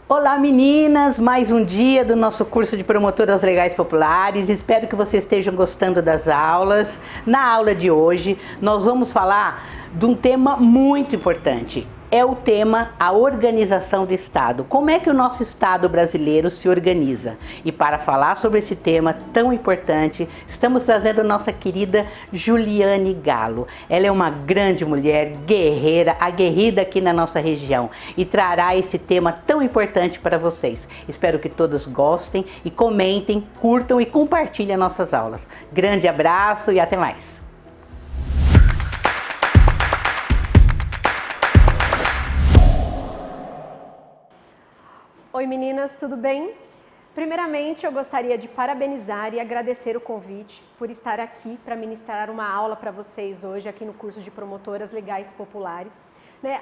Olá meninas, mais um dia do nosso curso de Promotoras Legais Populares. Espero que vocês estejam gostando das aulas. Na aula de hoje nós vamos falar de um tema muito importante. É o tema a organização do Estado. Como é que o nosso Estado brasileiro se organiza? E para falar sobre esse tema tão importante, estamos trazendo a nossa querida Juliane Galo. Ela é uma grande mulher, guerreira, aguerrida aqui na nossa região e trará esse tema tão importante para vocês. Espero que todos gostem e comentem, curtam e compartilhem nossas aulas. Grande abraço e até mais! Oi meninas, tudo bem? Primeiramente eu gostaria de parabenizar e agradecer o convite por estar aqui para ministrar uma aula para vocês hoje aqui no curso de Promotoras Legais Populares.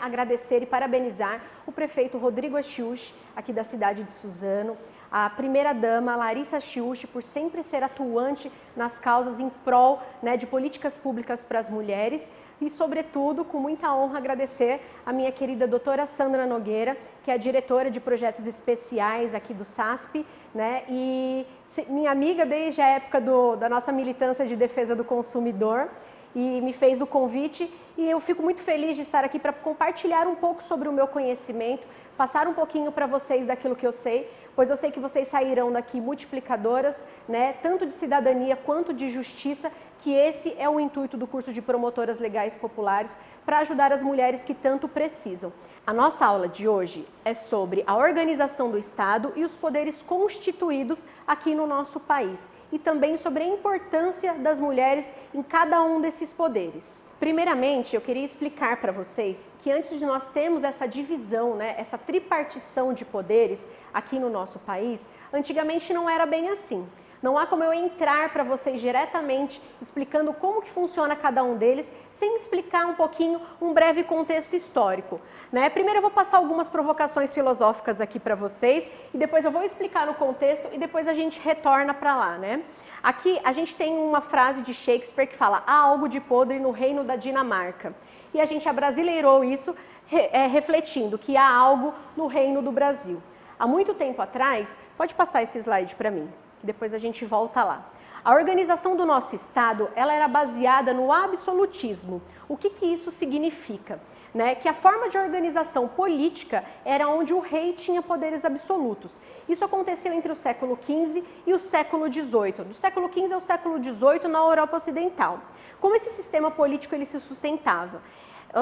Agradecer e parabenizar o prefeito Rodrigo Achiuchi, aqui da cidade de Suzano, a primeira-dama Larissa Achiuchi, por sempre ser atuante nas causas em prol de políticas públicas para as mulheres, e, sobretudo, com muita honra, agradecer a minha querida doutora Sandra Nogueira, que é a diretora de projetos especiais aqui do SASP, e minha amiga desde a época da nossa militância de defesa do consumidor, e me fez o convite, e eu fico muito feliz de estar aqui para compartilhar um pouco sobre o meu conhecimento, passar um pouquinho para vocês daquilo que eu sei, pois eu sei que vocês sairão daqui multiplicadoras, tanto de cidadania quanto de justiça, que esse é o intuito do curso de Promotoras Legais Populares, para ajudar as mulheres que tanto precisam. A nossa aula de hoje é sobre a organização do Estado e os poderes constituídos aqui no nosso país, e também sobre a importância das mulheres em cada um desses poderes. Primeiramente, eu queria explicar para vocês que antes de nós termos essa divisão, essa tripartição de poderes aqui no nosso país, antigamente não era bem assim. Não há como eu entrar para vocês diretamente explicando como que funciona cada um deles, sem explicar um pouquinho, um breve contexto histórico. Primeiro eu vou passar algumas provocações filosóficas aqui para vocês, e depois eu vou explicar o contexto e depois a gente retorna para lá. Aqui a gente tem uma frase de Shakespeare que fala: há algo de podre no reino da Dinamarca. E a gente abrasileirou isso refletindo que há algo no reino do Brasil. Há muito tempo atrás, pode passar esse slide para mim, que depois a gente volta lá. A organização do nosso Estado, ela era baseada no absolutismo. O que isso significa? Que a forma de organização política era onde o rei tinha poderes absolutos. Isso aconteceu entre o século XV e o século XVIII. Do século XV ao século XVIII na Europa Ocidental. Como esse sistema político ele se sustentava?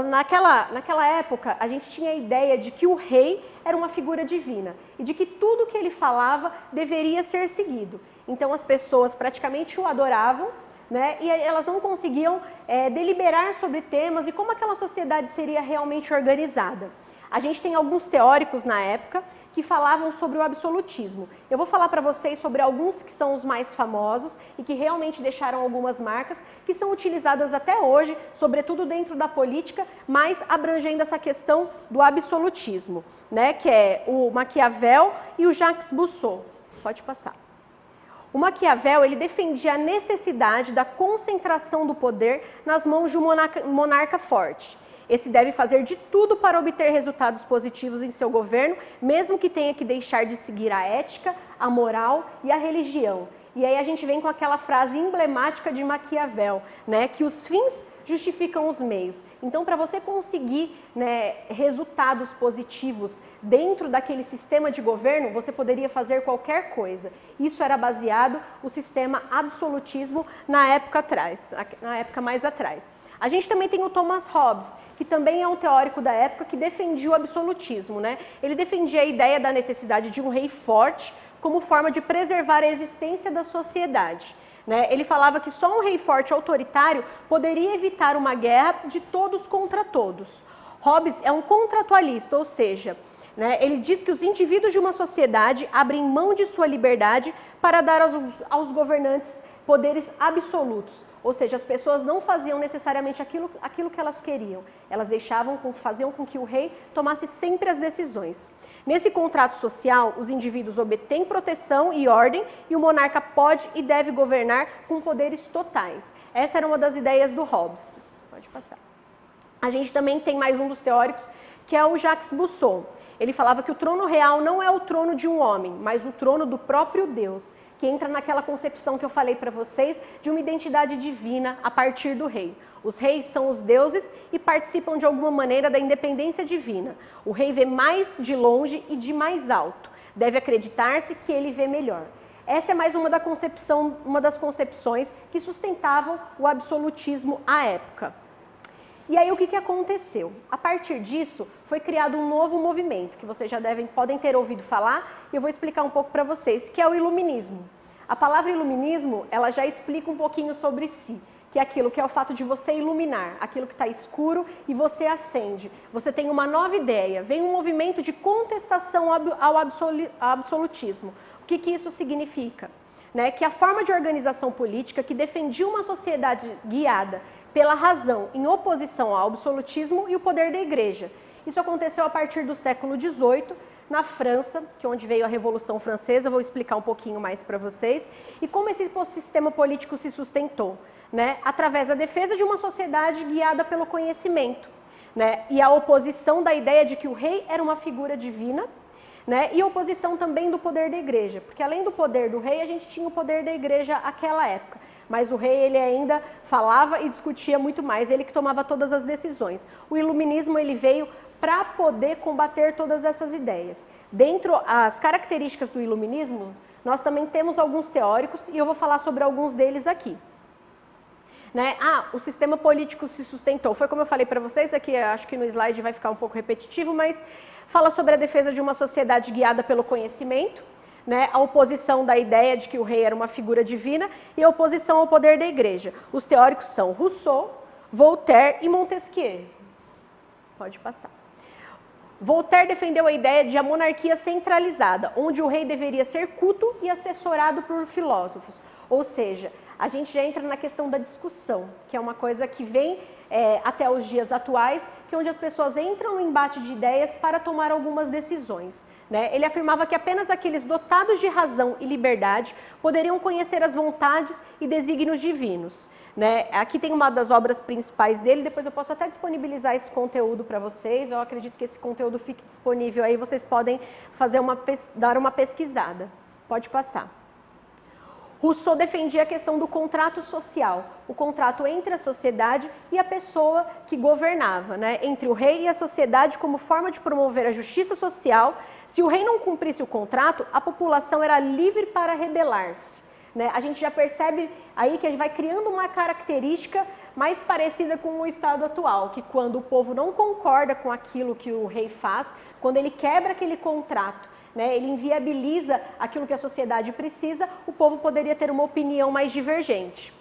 Naquela época, a gente tinha a ideia de que o rei era uma figura divina e de que tudo que ele falava deveria ser seguido. Então as pessoas praticamente o adoravam, e elas não conseguiam deliberar sobre temas e como aquela sociedade seria realmente organizada. A gente tem alguns teóricos na época que falavam sobre o absolutismo. Eu vou falar para vocês sobre alguns que são os mais famosos e que realmente deixaram algumas marcas, que são utilizadas até hoje, sobretudo dentro da política, mas abrangendo essa questão do absolutismo, que é o Maquiavel e o Jacques Rousseau. Pode passar. O Maquiavel ele defendia a necessidade da concentração do poder nas mãos de um monarca forte. Esse deve fazer de tudo para obter resultados positivos em seu governo, mesmo que tenha que deixar de seguir a ética, a moral e a religião. E aí a gente vem com aquela frase emblemática de Maquiavel, que os fins justificam os meios. Então, para você conseguir resultados positivos dentro daquele sistema de governo, você poderia fazer qualquer coisa. Isso era baseado no sistema absolutismo na época mais atrás. A gente também tem o Thomas Hobbes, que também é um teórico da época que defendia o absolutismo. Ele defendia a ideia da necessidade de um rei forte como forma de preservar a existência da sociedade. Ele falava que só um rei forte autoritário poderia evitar uma guerra de todos contra todos. Hobbes é um contratualista, ou seja, ele diz que os indivíduos de uma sociedade abrem mão de sua liberdade para dar aos governantes poderes absolutos. Ou seja, as pessoas não faziam necessariamente aquilo que elas queriam. Elas faziam com que o rei tomasse sempre as decisões. Nesse contrato social, os indivíduos obtêm proteção e ordem e o monarca pode e deve governar com poderes totais. Essa era uma das ideias do Hobbes. Pode passar. A gente também tem mais um dos teóricos, que é o Jacques Rousseau. ele falava que o trono real não é o trono de um homem, mas o trono do próprio Deus, que entra naquela concepção que eu falei para vocês de uma identidade divina a partir do rei. Os reis são os deuses e participam de alguma maneira da independência divina. O rei vê mais de longe e de mais alto. Deve acreditar-se que ele vê melhor. Essa é mais uma das concepções que sustentavam o absolutismo à época. E aí o que aconteceu? A partir disso, foi criado um novo movimento, que vocês já podem ter ouvido falar, e eu vou explicar um pouco para vocês, que é o iluminismo. A palavra iluminismo, ela já explica um pouquinho sobre si, que é aquilo que é o fato de você iluminar, aquilo que está escuro e você acende. Você tem uma nova ideia, vem um movimento de contestação ao absolutismo. O que isso significa? Que a forma de organização política que defendia uma sociedade guiada pela razão em oposição ao absolutismo e o poder da igreja. Isso aconteceu a partir do século XVIII, na França, que é onde veio a Revolução Francesa, eu vou explicar um pouquinho mais para vocês, e como esse sistema político se sustentou, através da defesa de uma sociedade guiada pelo conhecimento, e a oposição da ideia de que o rei era uma figura divina, e a oposição também do poder da igreja, porque além do poder do rei, a gente tinha o poder da igreja naquela época. Mas o rei, ele ainda falava e discutia muito mais, ele que tomava todas as decisões. O iluminismo, ele veio para poder combater todas essas ideias. Dentro das características do iluminismo, nós também temos alguns teóricos, e eu vou falar sobre alguns deles aqui. O sistema político se sustentou. Foi como eu falei para vocês, aqui acho que no slide vai ficar um pouco repetitivo, mas fala sobre a defesa de uma sociedade guiada pelo conhecimento, a oposição da ideia de que o rei era uma figura divina e a oposição ao poder da igreja. Os teóricos são Rousseau, Voltaire e Montesquieu. Pode passar. Voltaire defendeu a ideia de a monarquia centralizada, onde o rei deveria ser culto e assessorado por filósofos. Ou seja, a gente já entra na questão da discussão, que é uma coisa que vem até os dias atuais, que é onde as pessoas entram em embate de ideias para tomar algumas decisões. Ele afirmava que apenas aqueles dotados de razão e liberdade poderiam conhecer as vontades e desígnios divinos. Aqui tem uma das obras principais dele, depois eu posso até disponibilizar esse conteúdo para vocês, eu acredito que esse conteúdo fique disponível aí, vocês podem dar uma pesquisada. Pode passar. Rousseau defendia a questão do contrato social, o contrato entre a sociedade e a pessoa que governava, entre o rei e a sociedade como forma de promover a justiça social. Se o rei não cumprisse o contrato, a população era livre para rebelar-se. A gente já percebe aí que a gente vai criando uma característica mais parecida com o estado atual, que quando o povo não concorda com aquilo que o rei faz, quando ele quebra aquele contrato, ele inviabiliza aquilo que a sociedade precisa, o povo poderia ter uma opinião mais divergente.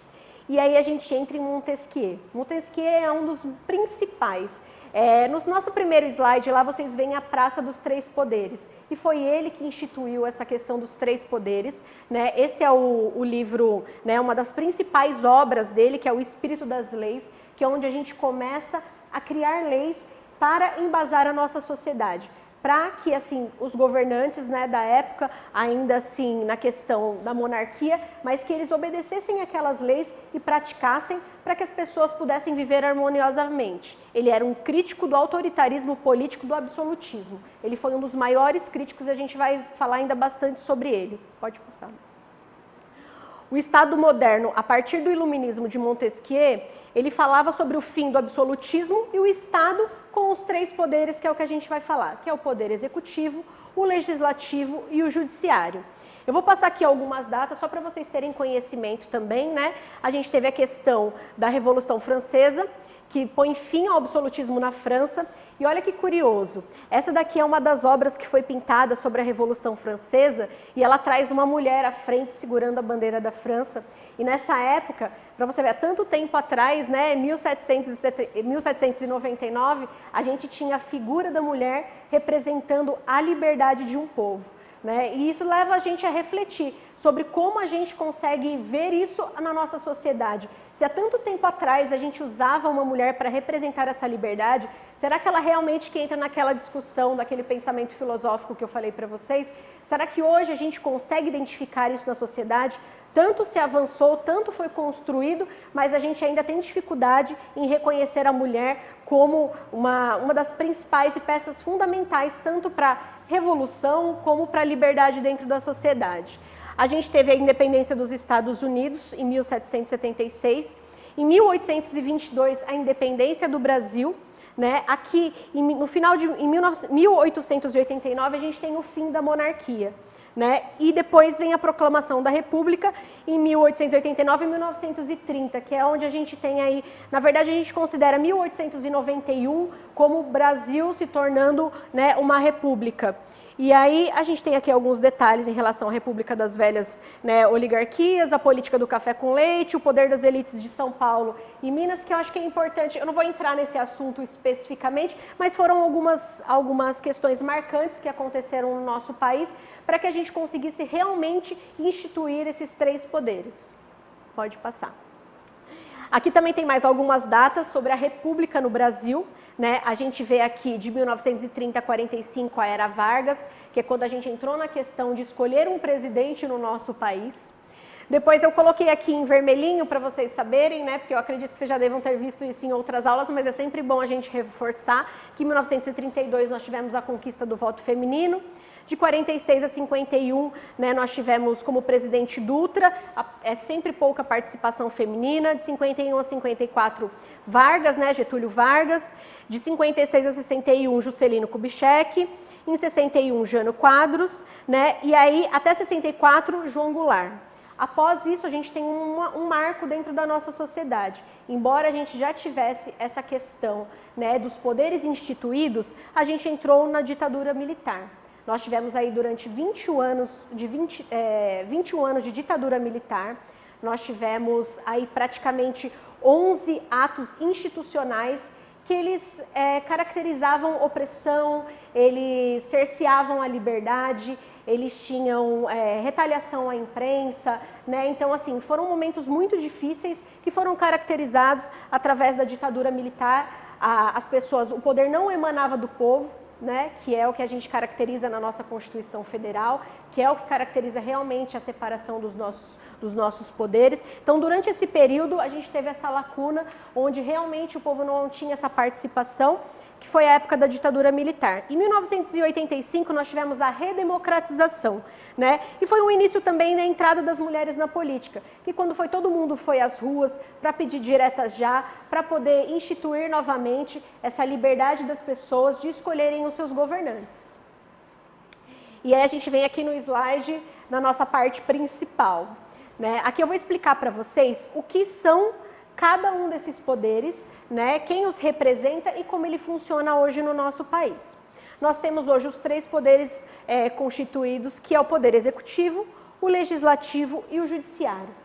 E aí a gente entra em Montesquieu. Montesquieu é um dos principais. No nosso primeiro slide lá vocês veem a Praça dos Três Poderes. E foi ele que instituiu essa questão dos três poderes. Esse é o livro, uma das principais obras dele, que é o Espírito das Leis, que é onde a gente começa a criar leis para embasar a nossa sociedade. Para que assim, os governantes da época, ainda assim na questão da monarquia, mas que eles obedecessem aquelas leis e praticassem para que as pessoas pudessem viver harmoniosamente. Ele era um crítico do autoritarismo político, do absolutismo. Ele foi um dos maiores críticos e a gente vai falar ainda bastante sobre ele. Pode passar. O Estado moderno, a partir do iluminismo de Montesquieu, ele falava sobre o fim do absolutismo e o Estado com os três poderes, que é o que a gente vai falar, que é o poder executivo, o legislativo e o judiciário. Eu vou passar aqui algumas datas, só para vocês terem conhecimento também, A gente teve a questão da Revolução Francesa, que põe fim ao absolutismo na França. E olha que curioso, essa daqui é uma das obras que foi pintada sobre a Revolução Francesa e ela traz uma mulher à frente segurando a bandeira da França. E nessa época, para você ver, há tanto tempo atrás, 1799, a gente tinha a figura da mulher representando a liberdade de um povo. E isso leva a gente a refletir sobre como a gente consegue ver isso na nossa sociedade. Se há tanto tempo atrás a gente usava uma mulher para representar essa liberdade, será que ela realmente que entra naquela discussão, daquele pensamento filosófico que eu falei para vocês? Será que hoje a gente consegue identificar isso na sociedade? Tanto se avançou, tanto foi construído, mas a gente ainda tem dificuldade em reconhecer a mulher como uma das principais e peças fundamentais, tanto para a revolução como para a liberdade dentro da sociedade. A gente teve a independência dos Estados Unidos em 1776, em 1822 a independência do Brasil, né? Aqui no final de 1889 a gente tem o fim da monarquia. Né? E depois vem a proclamação da República em 1889 e 1930, que é onde a gente tem aí, na verdade a gente considera 1891 como o Brasil se tornando, né, uma república. E aí a gente tem aqui alguns detalhes em relação à República das Velhas, né, oligarquias, a política do café com leite, o poder das elites de São Paulo e Minas, que eu acho que é importante. Eu não vou entrar nesse assunto especificamente, mas foram algumas questões marcantes que aconteceram no nosso país para que a gente conseguisse realmente instituir esses três poderes. Pode passar. Aqui também tem mais algumas datas sobre a República no Brasil. Né? A gente vê aqui de 1930 a 45 a Era Vargas, que é quando a gente entrou na questão de escolher um presidente no nosso país. Depois eu coloquei aqui em vermelhinho para vocês saberem, né? Porque eu acredito que vocês já devam ter visto isso em outras aulas, mas é sempre bom a gente reforçar que em 1932 nós tivemos a conquista do voto feminino. De 46 a 51, né, nós tivemos como presidente Dutra, é sempre pouca participação feminina. De 51 a 54, Vargas, né, Getúlio Vargas. De 56 a 61, Juscelino Kubitschek. Em 61, Jânio Quadros, né, e aí até 64, João Goulart. Após isso, a gente tem um marco dentro da nossa sociedade. Embora a gente já tivesse essa questão, né, dos poderes instituídos, a gente entrou na ditadura militar. Nós tivemos aí durante 21 anos de ditadura militar, nós tivemos aí praticamente 11 atos institucionais que eles caracterizavam opressão, eles cerceavam a liberdade, eles tinham retaliação à imprensa, né? Então, assim, foram momentos muito difíceis que foram caracterizados através da ditadura militar. As pessoas, o poder não emanava do povo, né, que é o que a gente caracteriza na nossa Constituição Federal, que é o que caracteriza realmente a separação dos nossos poderes. Então, durante esse período, a gente teve essa lacuna, onde realmente o povo não tinha essa participação, que foi a época da ditadura militar. Em 1985, nós tivemos a redemocratização, né? E foi o início também da entrada das mulheres na política, que quando todo mundo foi às ruas para pedir diretas já, para poder instituir novamente essa liberdade das pessoas de escolherem os seus governantes. E aí a gente vem aqui no slide, na nossa parte principal, né? Aqui eu vou explicar para vocês o que são cada um desses poderes, né, quem os representa e como ele funciona hoje no nosso país. Nós temos hoje os três poderes constituídos, que é o poder executivo, o legislativo e o judiciário.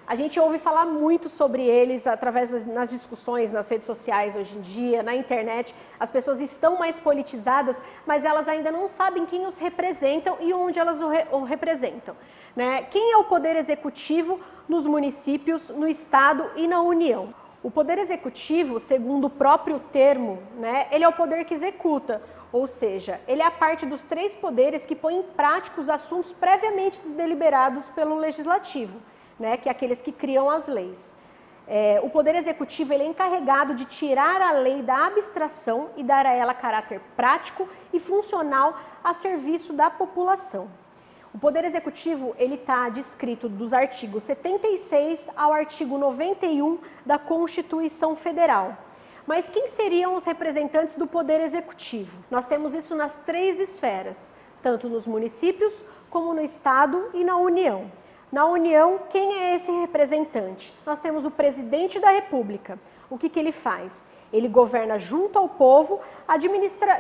A gente ouve falar muito sobre eles através das discussões nas redes sociais hoje em dia, na internet. As pessoas estão mais politizadas, mas elas ainda não sabem quem os representam e onde elas o representam, né? Quem é o poder executivo nos municípios, no estado e na União? O poder executivo, segundo o próprio termo, né, ele é o poder que executa, ou seja, ele é a parte dos três poderes que põe em prática os assuntos previamente deliberados pelo legislativo, né, que é aqueles que criam as leis. O poder executivo ele é encarregado de tirar a lei da abstração e dar a ela caráter prático e funcional a serviço da população. O Poder Executivo está descrito dos artigos 76 ao artigo 91 da Constituição Federal. Mas quem seriam os representantes do Poder Executivo? Nós temos isso nas três esferas, tanto nos municípios, como no Estado e na União. Na União, quem é esse representante? Nós temos o Presidente da República. O que ele faz? Ele governa junto ao povo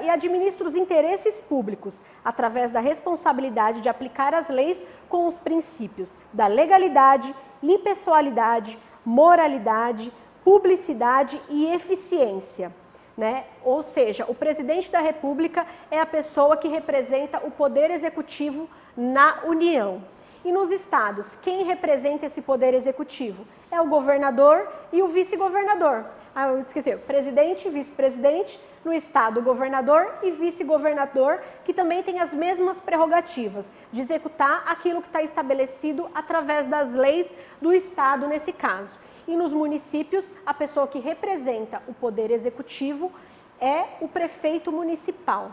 e administra os interesses públicos, através da responsabilidade de aplicar as leis com os princípios da legalidade, impessoalidade, moralidade, publicidade e eficiência, né? Ou seja, o Presidente da República é a pessoa que representa o Poder Executivo na União. E nos estados, quem representa esse poder executivo? É o governador e o vice-governador. eu esqueci, presidente, vice-presidente, no estado, governador e vice-governador, que também tem as mesmas prerrogativas de executar aquilo que está estabelecido através das leis do estado nesse caso. E nos municípios, a pessoa que representa o poder executivo é o prefeito municipal.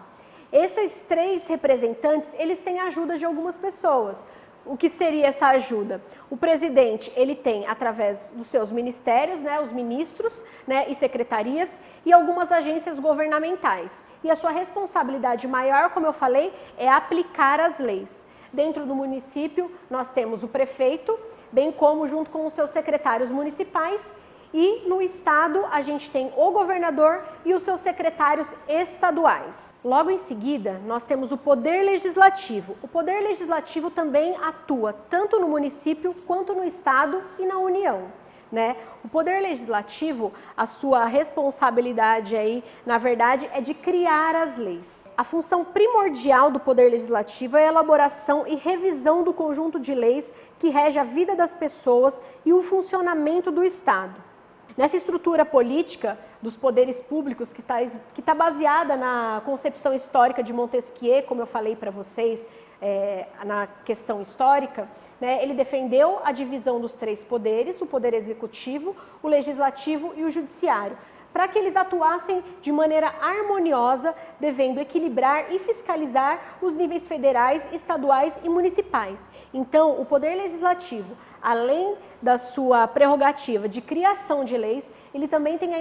Esses 3 representantes, eles têm a ajuda de algumas pessoas. O que seria essa ajuda? O presidente, ele tem, através dos seus ministérios, né, os ministros, né, e secretarias e algumas agências governamentais. E a sua responsabilidade maior, como eu falei, é aplicar as leis. Dentro do município, nós temos o prefeito, bem como junto com os seus secretários municipais, e no estado a gente tem o governador e os seus secretários estaduais. Logo em seguida, nós temos o poder legislativo. O poder legislativo também atua tanto no município quanto no estado e na União, né? O poder legislativo, a sua responsabilidade aí, na verdade, é de criar as leis. A função primordial do poder legislativo é a elaboração e revisão do conjunto de leis que rege a vida das pessoas e o funcionamento do Estado. Nessa estrutura política dos poderes públicos, que está baseada na concepção histórica de Montesquieu, como eu falei para vocês, na questão histórica, né, ele defendeu a divisão dos 3 poderes, o poder executivo, o legislativo e o judiciário, para que eles atuassem de maneira harmoniosa, devendo equilibrar e fiscalizar os níveis federais, estaduais e municipais. Então, o poder legislativo, além da sua prerrogativa de criação de leis, ele também tem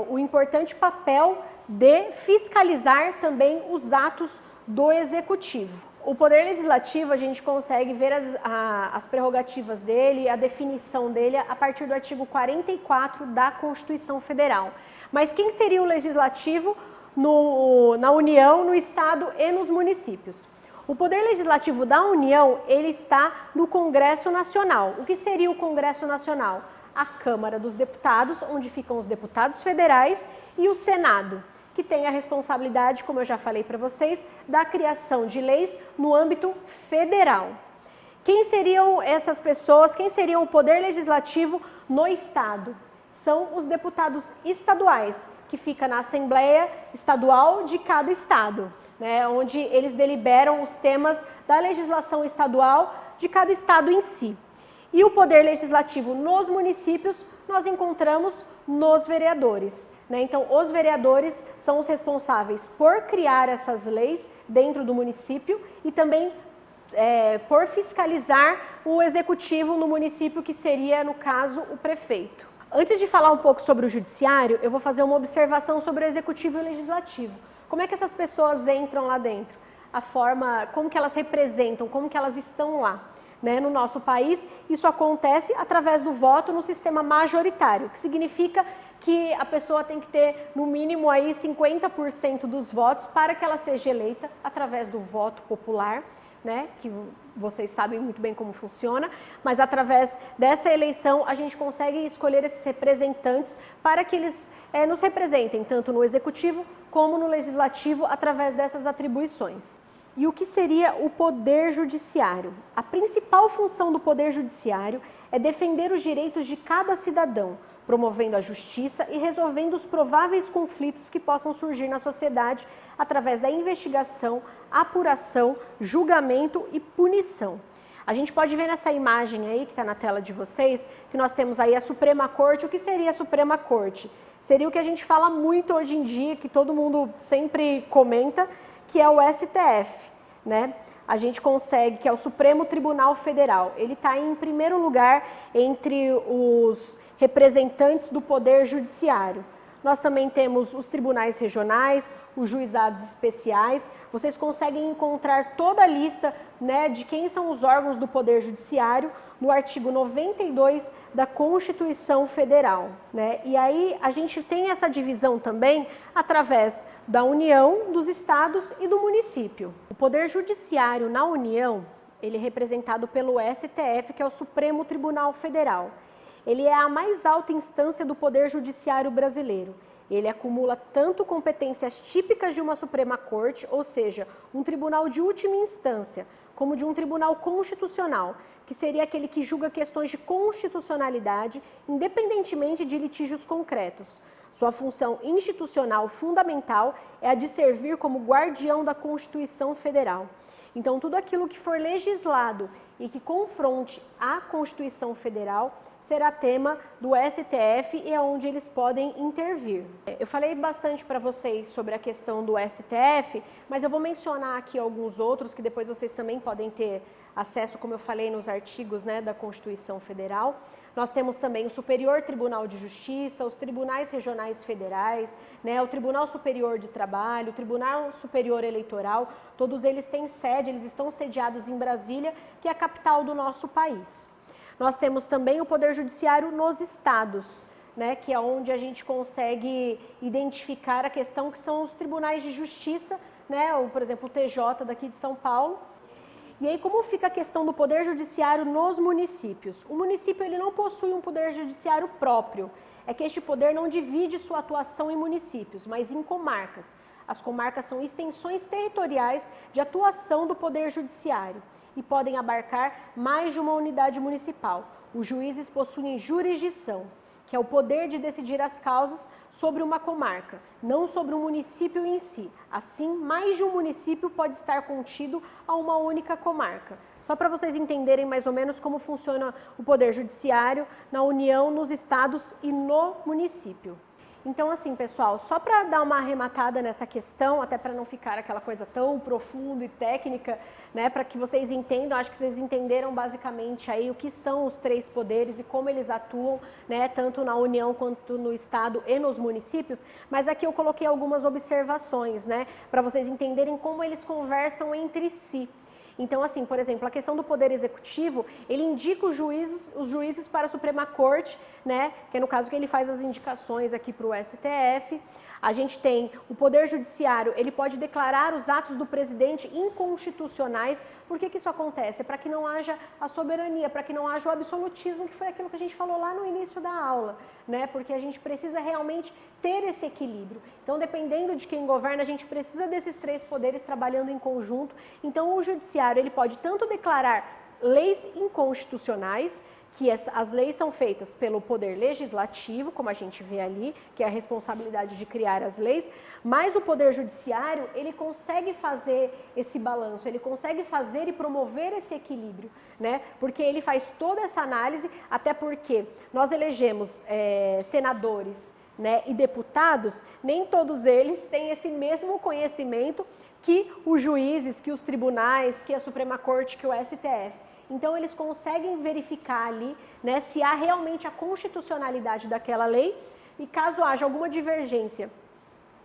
o importante papel de fiscalizar também os atos do executivo. O poder legislativo, a gente consegue ver as prerrogativas dele, a definição dele a partir do artigo 44 da Constituição Federal. Mas quem seria o legislativo na União, no Estado e nos municípios? O poder legislativo da União, ele está no Congresso Nacional. O que seria o Congresso Nacional? A Câmara dos Deputados, onde ficam os deputados federais, e o Senado, que tem a responsabilidade, como eu já falei para vocês, da criação de leis no âmbito federal. Quem seriam essas pessoas? Quem seriam o poder legislativo no Estado? São os deputados estaduais, que fica na Assembleia Estadual de cada estado, né, onde eles deliberam os temas da legislação estadual de cada estado em si. E o poder legislativo nos municípios nós encontramos nos vereadores. Então, os vereadores são os responsáveis por criar essas leis dentro do município e também por fiscalizar o executivo no município, que seria, no caso, o prefeito. Antes de falar um pouco sobre o judiciário, eu vou fazer uma observação sobre o executivo e o legislativo. Como é que essas pessoas entram lá dentro? A forma, como que elas representam, como que elas estão lá. No nosso país, isso acontece através do voto no sistema majoritário, que significa que a pessoa tem que ter, no mínimo, aí 50% dos votos para que ela seja eleita através do voto popular, que vocês sabem muito bem como funciona, mas através dessa eleição a gente consegue escolher esses representantes para que eles nos representem, tanto no executivo como no legislativo, através dessas atribuições. E o que seria o poder judiciário? A principal função do poder judiciário é defender os direitos de cada cidadão, promovendo a justiça e resolvendo os prováveis conflitos que possam surgir na sociedade através da investigação, apuração, julgamento e punição. A gente pode ver nessa imagem aí que está na tela de vocês, que nós temos aí a Suprema Corte. O que seria a Suprema Corte? Seria o que a gente fala muito hoje em dia, que todo mundo sempre comenta, que é o STF, A gente consegue, que é o Supremo Tribunal Federal. Ele está em primeiro lugar entre os representantes do Poder Judiciário. Nós também temos os tribunais regionais, os juizados especiais. Vocês conseguem encontrar toda a lista de quem são os órgãos do Poder Judiciário no artigo 92 da Constituição Federal. E aí a gente tem essa divisão também através da União, dos estados e do município. O Poder Judiciário na União, ele é representado pelo STF, que é o Supremo Tribunal Federal. Ele é a mais alta instância do Poder Judiciário brasileiro. Ele acumula tanto competências típicas de uma Suprema Corte, ou seja, um tribunal de última instância, como de um tribunal constitucional, que seria aquele que julga questões de constitucionalidade, independentemente de litígios concretos. Sua função institucional fundamental é a de servir como guardião da Constituição Federal. Então, tudo aquilo que for legislado e que confronte a Constituição Federal será tema do STF e é onde eles podem intervir. Eu falei bastante para vocês sobre a questão do STF, mas eu vou mencionar aqui alguns outros que depois vocês também podem ter acesso, como eu falei nos artigos, né, da Constituição Federal. Nós temos também o Superior Tribunal de Justiça, os tribunais regionais federais, né, o Tribunal Superior de Trabalho, o Tribunal Superior Eleitoral, todos eles têm sede, eles estão sediados em Brasília, que é a capital do nosso país. Nós temos também o Poder Judiciário nos estados, né, que é onde a gente consegue identificar a questão que são os tribunais de justiça, né, ou, por exemplo, o TJ daqui de São Paulo. E aí, como fica a questão do Poder Judiciário nos municípios? O município ele não possui um Poder Judiciário próprio. É que este poder não divide sua atuação em municípios, mas em comarcas. As comarcas são extensões territoriais de atuação do Poder Judiciário e podem abarcar mais de uma unidade municipal. Os juízes possuem jurisdição, que é o poder de decidir as causas sobre uma comarca, não sobre um município em si. Assim, mais de um município pode estar contido a uma única comarca. Só para vocês entenderem mais ou menos como funciona o Poder Judiciário na União, nos estados e no município. Então, assim, pessoal, só para dar uma arrematada nessa questão, até para não ficar aquela coisa tão profunda e técnica, né, para que vocês entendam, acho que vocês entenderam basicamente aí o que são os três poderes e como eles atuam, né, tanto na União quanto no Estado e nos municípios, mas aqui eu coloquei algumas observações, né, para vocês entenderem como eles conversam entre si. Então, assim, por exemplo, a questão do Poder Executivo, ele indica os juízes para a Suprema Corte, né, que é no caso que ele faz as indicações aqui para o STF. A gente tem o Poder Judiciário, ele pode declarar os atos do presidente inconstitucionais. Por que isso acontece? É para que não haja a soberania, para que não haja o absolutismo, que foi aquilo que a gente falou lá no início da aula, né? Porque a gente precisa realmente ter esse equilíbrio. Então, dependendo de quem governa, a gente precisa desses três poderes trabalhando em conjunto. Então, o Judiciário, ele pode tanto declarar leis inconstitucionais, que as leis são feitas pelo Poder Legislativo, como a gente vê ali, que é a responsabilidade de criar as leis, mas o Poder Judiciário, ele consegue fazer esse balanço, ele consegue fazer e promover esse equilíbrio, né? Porque ele faz toda essa análise, até porque nós elegemos senadores, né, e deputados, nem todos eles têm esse mesmo conhecimento que os juízes, que os tribunais, que a Suprema Corte, que o STF. Então, eles conseguem verificar ali, né, se há realmente a constitucionalidade daquela lei e caso haja alguma divergência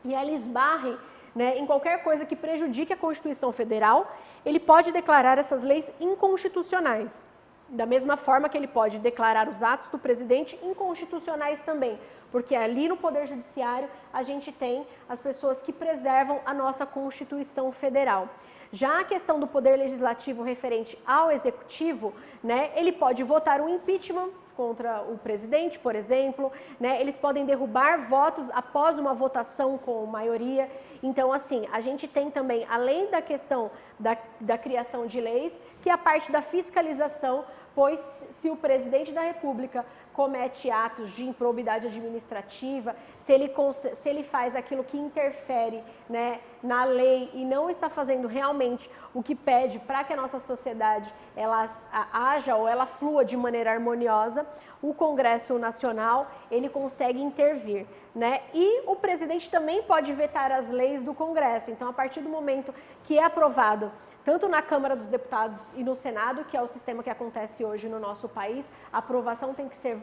e ela esbarre, né, em qualquer coisa que prejudique a Constituição Federal, ele pode declarar essas leis inconstitucionais. Da mesma forma que ele pode declarar os atos do presidente inconstitucionais também, porque ali no Poder Judiciário a gente tem as pessoas que preservam a nossa Constituição Federal. Já a questão do Poder Legislativo referente ao Executivo, né, ele pode votar um impeachment contra o presidente, por exemplo, né, eles podem derrubar votos após uma votação com maioria. Então, assim, a gente tem também, além da questão da criação de leis, que é a parte da fiscalização, pois se o presidente da República comete atos de improbidade administrativa, se ele faz aquilo que interfere, né, na lei e não está fazendo realmente o que pede para que a nossa sociedade ela haja ou ela flua de maneira harmoniosa, o Congresso Nacional ele consegue intervir, né? E o presidente também pode vetar as leis do Congresso. Então, a partir do momento que é aprovado tanto na Câmara dos Deputados e no Senado, que é o sistema que acontece hoje no nosso país, a aprovação tem que ser,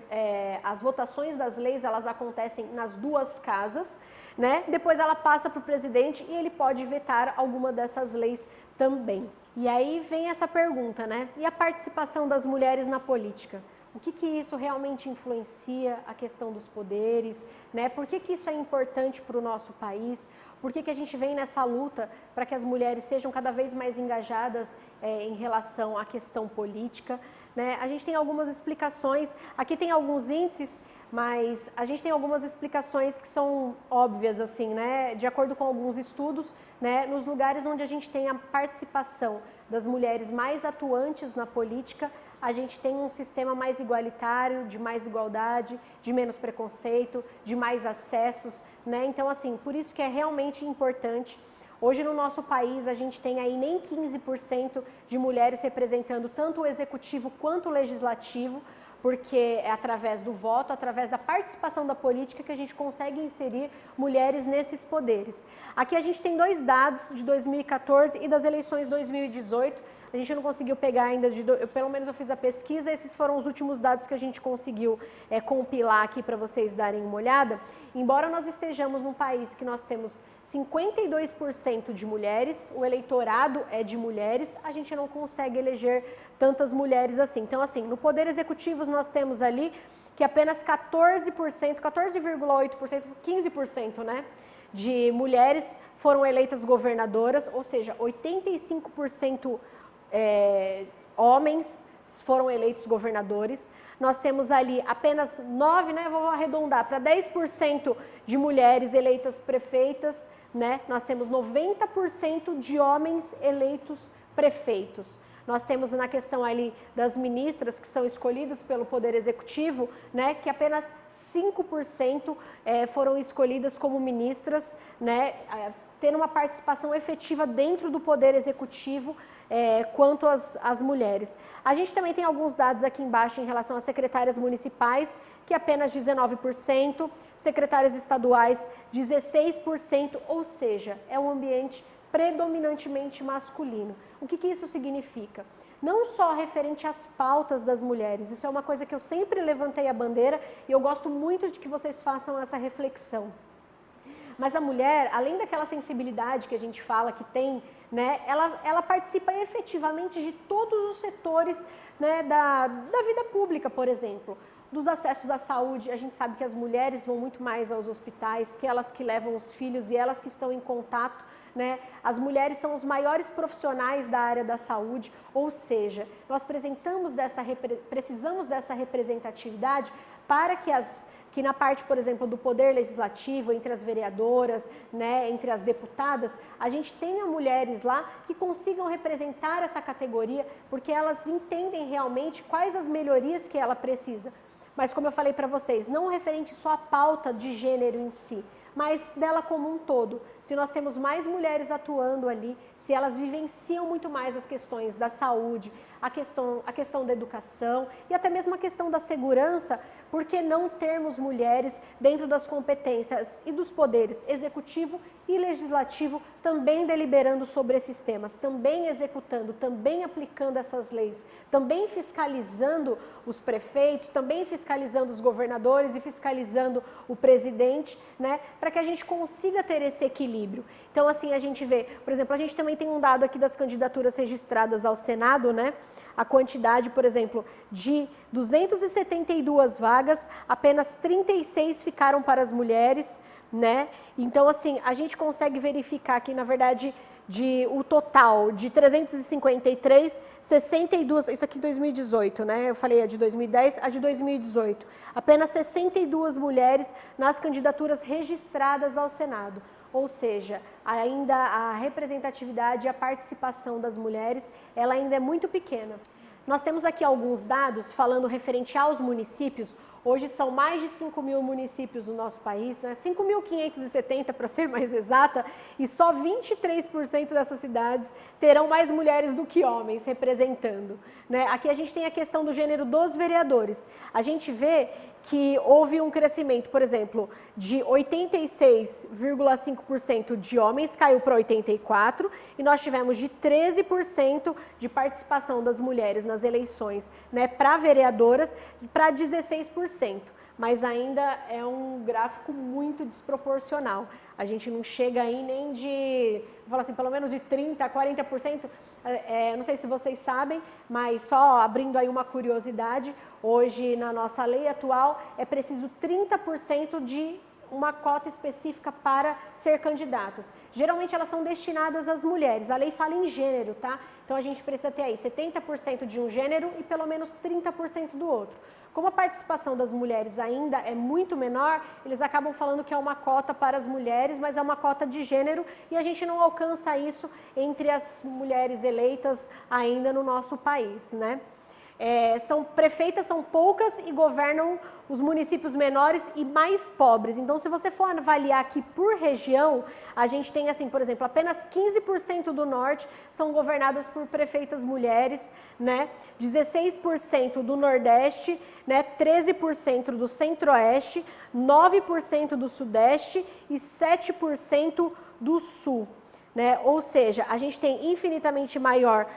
as votações das leis, elas acontecem nas duas casas, né? Depois ela passa para o presidente e ele pode vetar alguma dessas leis também. E aí vem essa pergunta, né? E a participação das mulheres na política? O que isso realmente influencia a questão dos poderes, né? Por que isso é importante para o nosso país? Por que a gente vem nessa luta para que as mulheres sejam cada vez mais engajadas em relação à questão política, né? A gente tem algumas explicações, aqui tem alguns índices, mas a gente tem algumas explicações que são óbvias, assim, né? De acordo com alguns estudos, né? Nos lugares onde a gente tem a participação das mulheres mais atuantes na política, a gente tem um sistema mais igualitário, de mais igualdade, de menos preconceito, de mais acessos, né? Então, assim, por isso que é realmente importante. Hoje no nosso país a gente tem aí nem 15% de mulheres representando tanto o executivo quanto o legislativo, porque é através do voto, através da participação da política que a gente consegue inserir mulheres nesses poderes. Aqui a gente tem 2 dados de 2014 e das eleições 2018, a gente não conseguiu pegar ainda, pelo menos eu fiz a pesquisa, esses foram os últimos dados que a gente conseguiu compilar aqui para vocês darem uma olhada. Embora nós estejamos num país que nós temos 52% de mulheres, o eleitorado é de mulheres, a gente não consegue eleger tantas mulheres assim. Então, assim, no Poder Executivo nós temos ali que apenas 14%, 14,8%, 15%, né, de mulheres foram eleitas governadoras, ou seja, 85% homens foram eleitos governadores. Nós temos ali apenas 9, né, vou arredondar, para 10% de mulheres eleitas prefeitas, né? Nós temos 90% de homens eleitos prefeitos. Nós temos na questão ali das ministras que são escolhidas pelo Poder Executivo, né, que apenas 5% foram escolhidas como ministras, né, tendo uma participação efetiva dentro do Poder Executivo quanto às mulheres. A gente também tem alguns dados aqui embaixo em relação às secretárias municipais, que apenas 19%, secretárias estaduais 16%, ou seja, é um ambiente predominantemente masculino. O que isso significa? Não só referente às pautas das mulheres, isso é uma coisa que eu sempre levantei a bandeira e eu gosto muito de que vocês façam essa reflexão. Mas a mulher, além daquela sensibilidade que a gente fala que tem, né, ela participa efetivamente de todos os setores, né, da vida pública, por exemplo. Dos acessos à saúde, a gente sabe que as mulheres vão muito mais aos hospitais, que elas que levam os filhos e elas que estão em contato, né? As mulheres são os maiores profissionais da área da saúde, ou seja, nós precisamos dessa representatividade para que na parte, por exemplo, do poder legislativo, entre as vereadoras, né, entre as deputadas, a gente tenha mulheres lá que consigam representar essa categoria, porque elas entendem realmente quais as melhorias que ela precisa. Mas como eu falei para vocês, não referente só à pauta de gênero em si, mas dela como um todo. Se nós temos mais mulheres atuando ali, se elas vivenciam muito mais as questões da saúde, a questão da educação e até mesmo a questão da segurança, por que não termos mulheres dentro das competências e dos poderes executivo e legislativo também deliberando sobre esses temas, também executando, também aplicando essas leis, também fiscalizando os prefeitos, também fiscalizando os governadores e fiscalizando o presidente, né, para que a gente consiga ter esse equilíbrio. Então, assim, a gente vê, por exemplo, a gente também tem um dado aqui das candidaturas registradas ao Senado, né, a quantidade, por exemplo, de 272 vagas, apenas 36 ficaram para as mulheres, né? Então, assim, a gente consegue verificar que, na verdade, o total de 353, 62, isso aqui em 2018, né? Eu falei a de 2010, a de 2018. Apenas 62 mulheres nas candidaturas registradas ao Senado. Ou seja, ainda a representatividade e a participação das mulheres, ela ainda é muito pequena. Nós temos aqui alguns dados falando referente aos municípios. Hoje são mais de 5.000 municípios no nosso país, né? 5.570 para ser mais exata, e só 23% dessas cidades terão mais mulheres do que homens representando, né? Aqui a gente tem a questão do gênero dos vereadores. A gente vê que houve um crescimento, por exemplo, de 86,5% de homens, caiu para 84%, e nós tivemos de 13% de participação das mulheres nas eleições, né, para vereadoras, para 16%. Mas ainda é um gráfico muito desproporcional. A gente não chega aí nem de, vou falar assim, pelo menos de 30% a 40%. Não sei se vocês sabem, mas só abrindo aí uma curiosidade, hoje na nossa lei atual é preciso 30% de uma cota específica para ser candidatos. Geralmente elas são destinadas às mulheres, a lei fala em gênero, tá? Então a gente precisa ter aí 70% de um gênero e pelo menos 30% do outro. Como a participação das mulheres ainda é muito menor, eles acabam falando que é uma cota para as mulheres, mas é uma cota de gênero e a gente não alcança isso entre as mulheres eleitas ainda no nosso país, né? Prefeitas são poucas e governam os municípios menores e mais pobres. Então, se você for avaliar aqui por região, a gente tem assim, por exemplo, apenas 15% do norte são governadas por prefeitas mulheres, né? 16% do nordeste, né? 13% do centro-oeste, 9% do sudeste e 7% do sul. Né? Ou seja, a gente tem infinitamente maior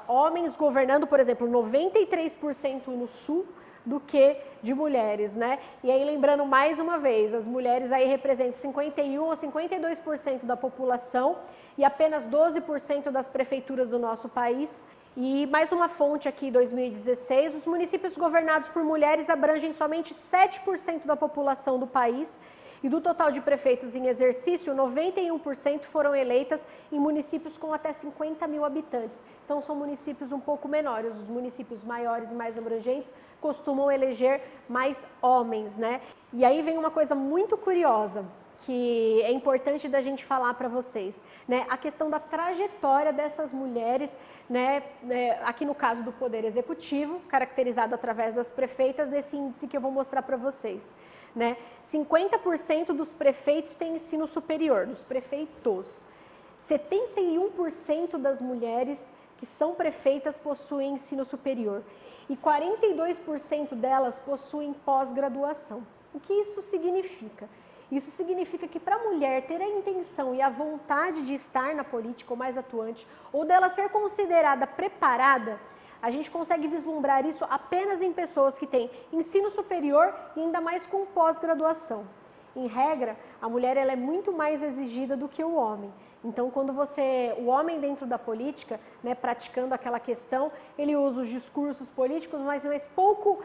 homens governando, por exemplo, 93% no sul do que de mulheres, né? E aí, lembrando mais uma vez, as mulheres aí representam 51% a 52% da população e apenas 12% das prefeituras do nosso país. E mais uma fonte aqui, 2016, os municípios governados por mulheres abrangem somente 7% da população do país. E do total de prefeitos em exercício, 91% foram eleitas em municípios com até 50 mil habitantes. Então, são municípios um pouco menores. Os municípios maiores e mais abrangentes costumam eleger mais homens, né? E aí vem uma coisa muito curiosa, que é importante da gente falar para vocês, né? A questão da trajetória dessas mulheres, né? Aqui no caso do Poder Executivo, caracterizado através das prefeitas, nesse índice que eu vou mostrar para vocês. Né? 50% dos prefeitos têm ensino superior, dos prefeitos. 71% das mulheres que são prefeitas possuem ensino superior. E 42% delas possuem pós-graduação. O que isso significa? Isso significa que para a mulher ter a intenção e a vontade de estar na política ou mais atuante, ou dela ser considerada preparada, a gente consegue vislumbrar isso apenas em pessoas que têm ensino superior e ainda mais com pós-graduação. Em regra, a mulher ela é muito mais exigida do que o homem. Então, quando o homem dentro da política, né, praticando aquela questão, ele usa os discursos políticos, mas é pouco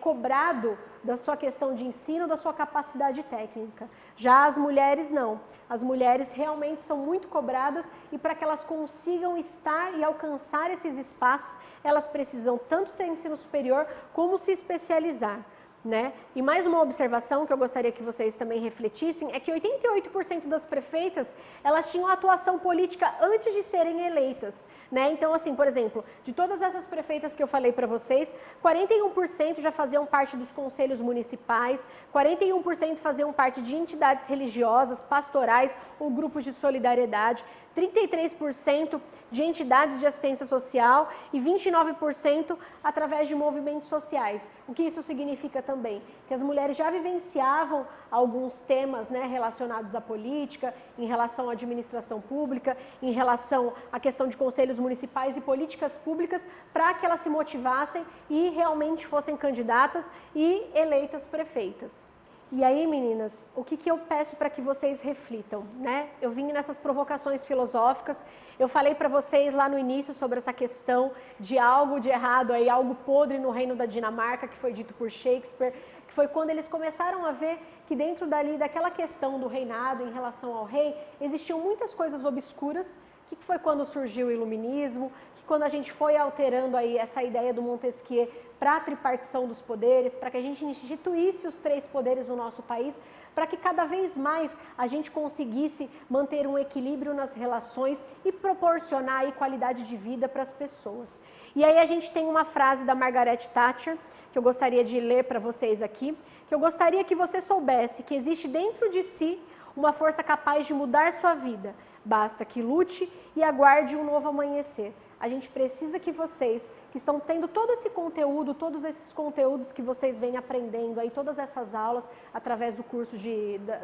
cobrado da sua questão de ensino, da sua capacidade técnica. Já as mulheres não. As mulheres realmente são muito cobradas e para que elas consigam estar e alcançar esses espaços, elas precisam tanto ter ensino superior como se especializar. Né? E mais uma observação que eu gostaria que vocês também refletissem é que 88% das prefeitas, elas tinham atuação política antes de serem eleitas, né? Então, assim, por exemplo, de todas essas prefeitas que eu falei para vocês, 41% já faziam parte dos conselhos municipais, 41% faziam parte de entidades religiosas, pastorais ou grupos de solidariedade, 33% de entidades de assistência social e 29% através de movimentos sociais. O que isso significa também? Que as mulheres já vivenciavam alguns temas, né, relacionados à política, em relação à administração pública, em relação à questão de conselhos municipais e políticas públicas, para que elas se motivassem e realmente fossem candidatas e eleitas prefeitas. E aí, meninas, o que eu peço para que vocês reflitam, né? Eu vim nessas provocações filosóficas, eu falei para vocês lá no início sobre essa questão de algo de errado, aí, algo podre no reino da Dinamarca, que foi dito por Shakespeare, que foi quando eles começaram a ver que dentro daquela questão do reinado em relação ao rei, existiam muitas coisas obscuras, que foi quando surgiu o iluminismo, que quando a gente foi alterando aí essa ideia do Montesquieu para a tripartição dos poderes, para que a gente instituísse os 3 poderes no nosso país, para que cada vez mais a gente conseguisse manter um equilíbrio nas relações e proporcionar aí qualidade de vida para as pessoas. E aí a gente tem uma frase da Margaret Thatcher, que eu gostaria de ler para vocês aqui, que eu gostaria que você soubesse que existe dentro de si uma força capaz de mudar sua vida. Basta que lute e aguarde um novo amanhecer. A gente precisa que vocês, que estão tendo todo esse conteúdo, todos esses conteúdos que vocês vêm aprendendo, aí, todas essas aulas, através do curso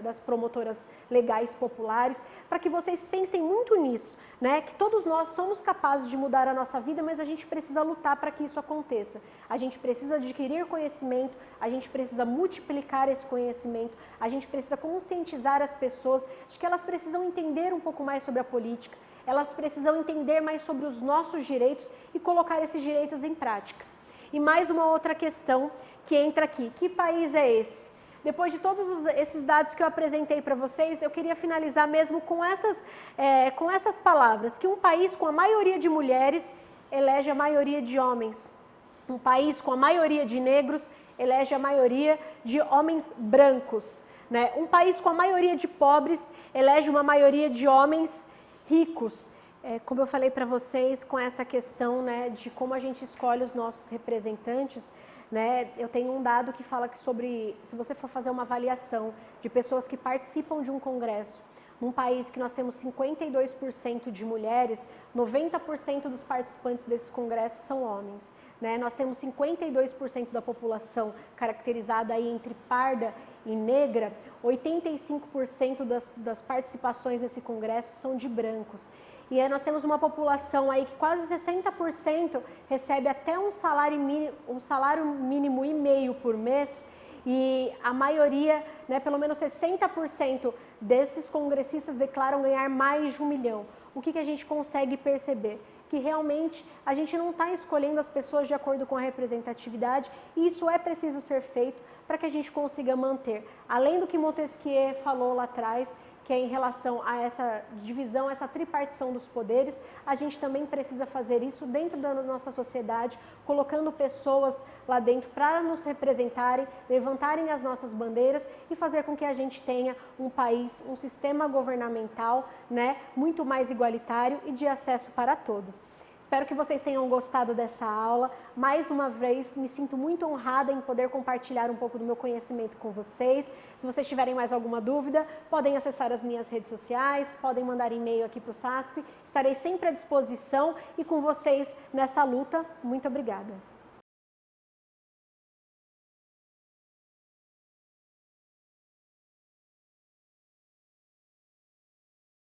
das promotoras legais populares, para que vocês pensem muito nisso, né? Que todos nós somos capazes de mudar a nossa vida, mas a gente precisa lutar para que isso aconteça. A gente precisa adquirir conhecimento, a gente precisa multiplicar esse conhecimento, a gente precisa conscientizar as pessoas de que elas precisam entender um pouco mais sobre a política, elas precisam entender mais sobre os nossos direitos e colocar esses direitos em prática. E mais uma outra questão que entra aqui, que país é esse? Depois de todos esses dados que eu apresentei para vocês, eu queria finalizar mesmo com essas palavras, que um país com a maioria de mulheres elege a maioria de homens. Um país com a maioria de negros elege a maioria de homens brancos. Né? Um país com a maioria de pobres elege uma maioria de homens ricos. Como eu falei para vocês, com essa questão, né, de como a gente escolhe os nossos representantes, né, eu tenho um dado que fala que se você for fazer uma avaliação de pessoas que participam de um congresso, num país que nós temos 52% de mulheres, 90% dos participantes desses congressos são homens. Né? Nós temos 52% da população caracterizada aí entre parda e negra, 85% das participações nesse congresso são de brancos. E aí nós temos uma população aí que quase 60% recebe até um salário mínimo e meio por mês, e a maioria, né, pelo menos 60% desses congressistas declaram ganhar mais de 1 milhão. O que a gente consegue perceber? Que realmente a gente não está escolhendo as pessoas de acordo com a representatividade, e isso é preciso ser feito para que a gente consiga manter. Além do que Montesquieu falou lá atrás, que é em relação a essa divisão, essa tripartição dos poderes, a gente também precisa fazer isso dentro da nossa sociedade, colocando pessoas lá dentro para nos representarem, levantarem as nossas bandeiras e fazer com que a gente tenha um país, um sistema governamental, né, muito mais igualitário e de acesso para todos. Espero que vocês tenham gostado dessa aula. Mais uma vez, me sinto muito honrada em poder compartilhar um pouco do meu conhecimento com vocês. Se vocês tiverem mais alguma dúvida, podem acessar as minhas redes sociais, podem mandar e-mail aqui para o SASP. Estarei sempre à disposição e com vocês nessa luta. Muito obrigada.